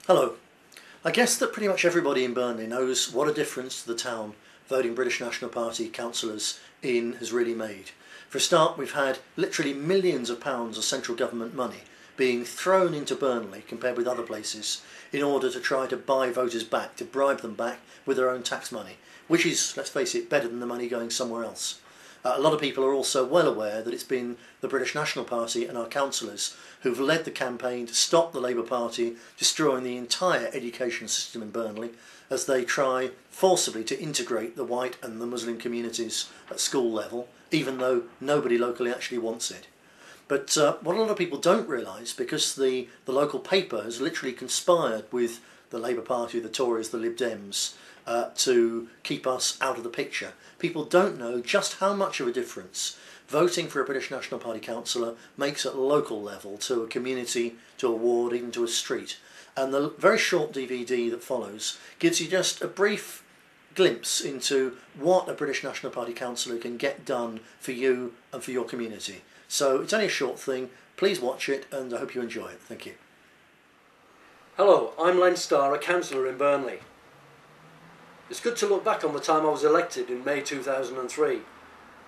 Hello. I guess that pretty much everybody in Burnley knows what a difference to the town voting British National Party councillors in has really made. For a start, we've had literally millions of pounds of central government money being thrown into Burnley compared with other places in order to try to buy voters back, to bribe them back with their own tax money, which is, let's face it, better than the money going somewhere else. A lot of people are also well aware that it's been the British National Party and our councillors who've led the campaign to stop the Labour Party destroying the entire education system in Burnley as they try forcibly to integrate the white and the Muslim communities at school level, even though nobody locally actually wants it. But what a lot of people don't realise, because the local paper has literally conspired with the Labour Party, the Tories, the Lib Dems, to keep us out of the picture. People don't know just how much of a difference voting for a British National Party councillor makes at a local level, to a community, to a ward, even to a street. And the very short DVD that follows gives you just a brief glimpse into what a British National Party councillor can get done for you and for your community. So it's only a short thing. Please watch it, and I hope you enjoy it. Thank you. Hello, I'm Len Starr, a councillor in Burnley. It's good to look back on the time I was elected in May 2003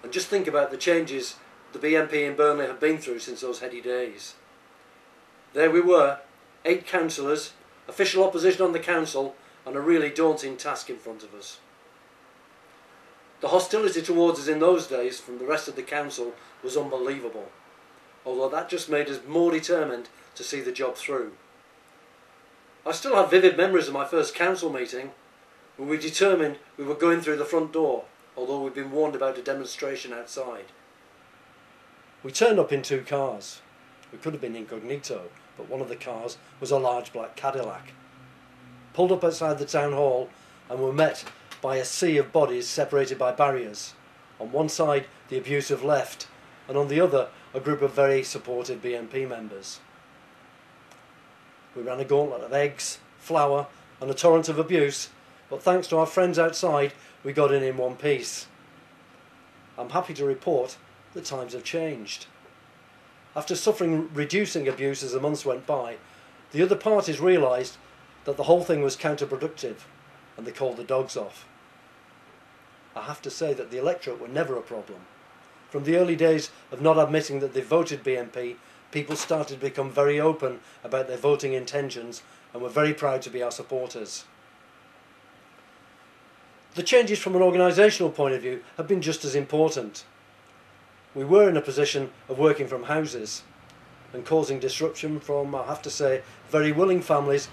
and just think about the changes the BNP in Burnley have been through since those heady days. There we were, 8 councillors, official opposition on the council, and a really daunting task in front of us. The hostility towards us in those days from the rest of the council was unbelievable, although that just made us more determined to see the job through. I still have vivid memories of my first council meeting when we determined we were going through the front door, although we'd been warned about a demonstration outside. We turned up in 2 cars. We could have been incognito, but one of the cars was a large black Cadillac. Pulled up outside the town hall and were met by a sea of bodies separated by barriers. On one side the abusive left, and on the other a group of very supportive BNP members. We ran a gauntlet of eggs, flour and a torrent of abuse, but thanks to our friends outside we got in one piece. I'm happy to report that times have changed. After suffering reducing abuse as the months went by, the other parties realised that the whole thing was counterproductive, and they called the dogs off. I have to say that the electorate were never a problem. From the early days of not admitting that they voted BNP, people started to become very open about their voting intentions and were very proud to be our supporters. The changes from an organisational point of view have been just as important. We were in a position of working from houses and causing disruption from, I have to say, very willing families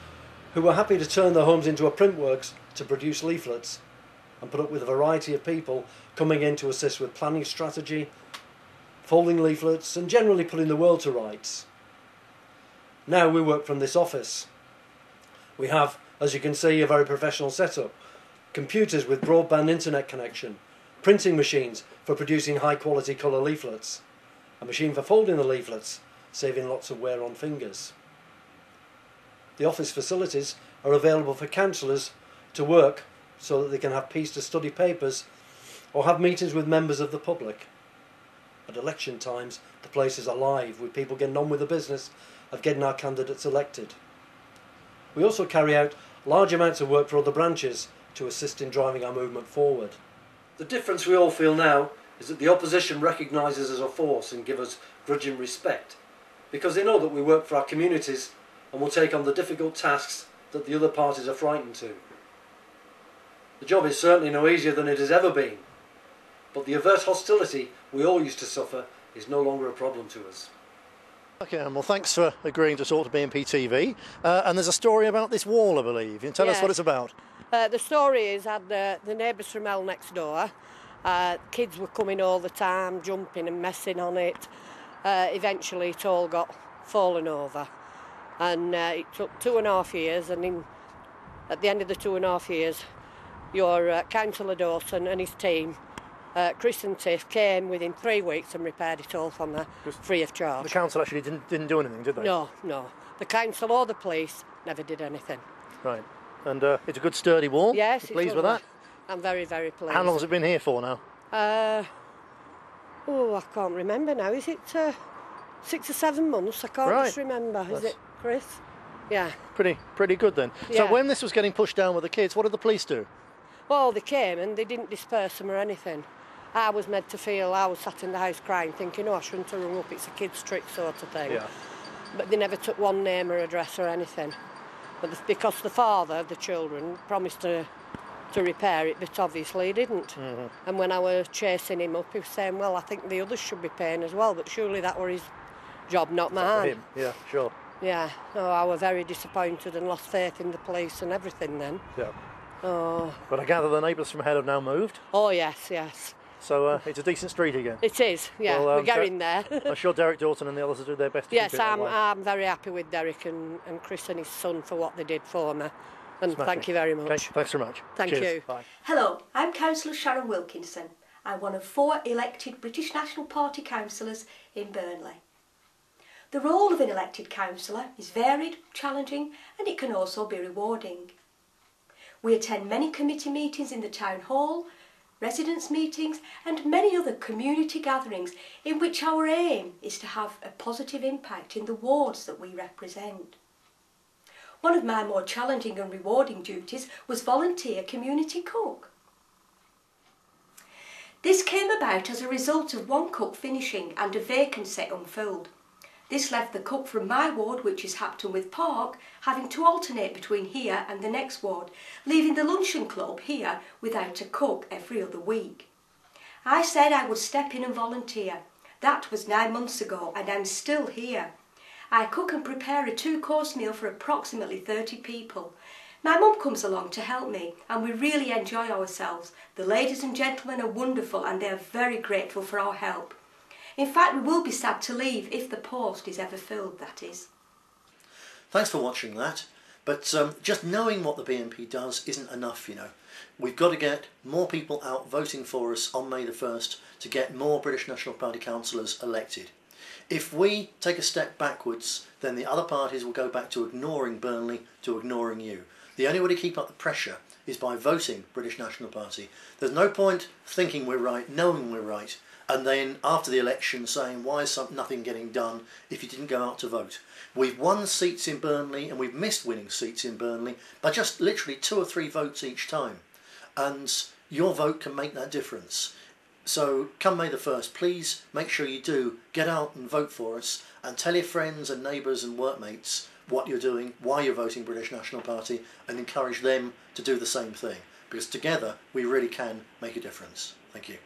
who were happy to turn their homes into a print works to produce leaflets and put up with a variety of people coming in to assist with planning strategy, folding leaflets and generally putting the world to rights. Now we work from this office. We have, as you can see, a very professional setup. Computers with broadband internet connection, printing machines for producing high quality colour leaflets, a machine for folding the leaflets, saving lots of wear on fingers. The office facilities are available for councillors to work so that they can have peace to study papers or have meetings with members of the public. At election times, the place is alive with people getting on with the business of getting our candidates elected. We also carry out large amounts of work for other branches to assist in driving our movement forward. The difference we all feel now is that the opposition recognises us as a force and give us grudging respect, because they know that we work for our communities and will take on the difficult tasks that the other parties are frightened to. The job is certainly no easier than it has ever been, but the overt hostility we all used to suffer is no longer a problem to us. Okay, well, thanks for agreeing to talk to BNP TV. And there's a story about this wall, I believe. You can tell us what it's about. The story is that the neighbours from hell next door, kids were coming all the time, jumping and messing on it. Eventually it all got fallen over, and it took 2.5 years, and at the end of the 2.5 years your Councillor Dawson and his team, Chris and Tiff, came within 3 weeks and repaired it all from there, free of charge. The council actually didn't do anything, did they? No. The council or the police never did anything. Right. And it's a good sturdy wall? Yes. You're pleased with that? I'm very, very pleased. How long has it been here for now? I can't remember now. Is it 6 or 7 months? I can't just remember. Is it, Chris? Yeah. Pretty good then. So Yeah. when this was getting pushed down with the kids, what did the police do? Well, they came and they didn't disperse them or anything. I was made to feel I was sat in the house crying, thinking, oh, I shouldn't have rung up, it's a kid's trick sort of thing. Yeah. But they never took one name or address or anything. But because the father of the children promised to repair it, but obviously he didn't. Mm-hmm. And when I was chasing him up, he was saying, well, I think the others should be paying as well, but surely that were his job, not mine. Him. Yeah, sure. Yeah, oh, I was very disappointed and lost faith in the police and everything then. Yeah. Oh, But I gather the neighbours from Head have now moved, oh yes, yes. so it's a decent street again. It is, yeah, Well, we're getting there. I'm sure Derek Dalton and the others will do their best to Yes, keep it that way. I'm very happy with Derek and Chris and his son for what they did for me. And Smashing. thank you very much. Okay, thanks very much. Thank Cheers. you. Bye. Hello, I'm Councillor Sharon Wilkinson. I'm one of 4 elected British National Party councillors in Burnley. The role of an elected councillor is varied, challenging, and it can also be rewarding. We attend many committee meetings in the town hall, residents' meetings and many other community gatherings in which our aim is to have a positive impact in the wards that we represent. One of my more challenging and rewarding duties was volunteer community cook. This came about as a result of one cook finishing and a vacancy unfilled. This left the cook from my ward, which is Hapton with Park, having to alternate between here and the next ward, leaving the luncheon club here without a cook every other week. I said I would step in and volunteer. That was 9 months ago and I'm still here. I cook and prepare a 2-course meal for approximately 30 people. My mum comes along to help me and we really enjoy ourselves. The ladies and gentlemen are wonderful and they are very grateful for our help. In fact, we will be sad to leave if the post is ever filled, that is. Thanks for watching that. But just knowing what the BNP does isn't enough, you know. We've got to get more people out voting for us on May the 1st to get more British National Party councillors elected. If we take a step backwards, then the other parties will go back to ignoring Burnley, to ignoring you. The only way to keep up the pressure is by voting British National Party. There's no point thinking we're right, knowing we're right, and then after the election saying, why is nothing getting done if you didn't go out to vote? We've won seats in Burnley and we've missed winning seats in Burnley by just literally 2 or 3 votes each time. And your vote can make that difference. So come May the 1st, please make sure you do get out and vote for us and tell your friends and neighbours and workmates what you're doing, why you're voting British National Party, and encourage them to do the same thing. Because together we really can make a difference. Thank you.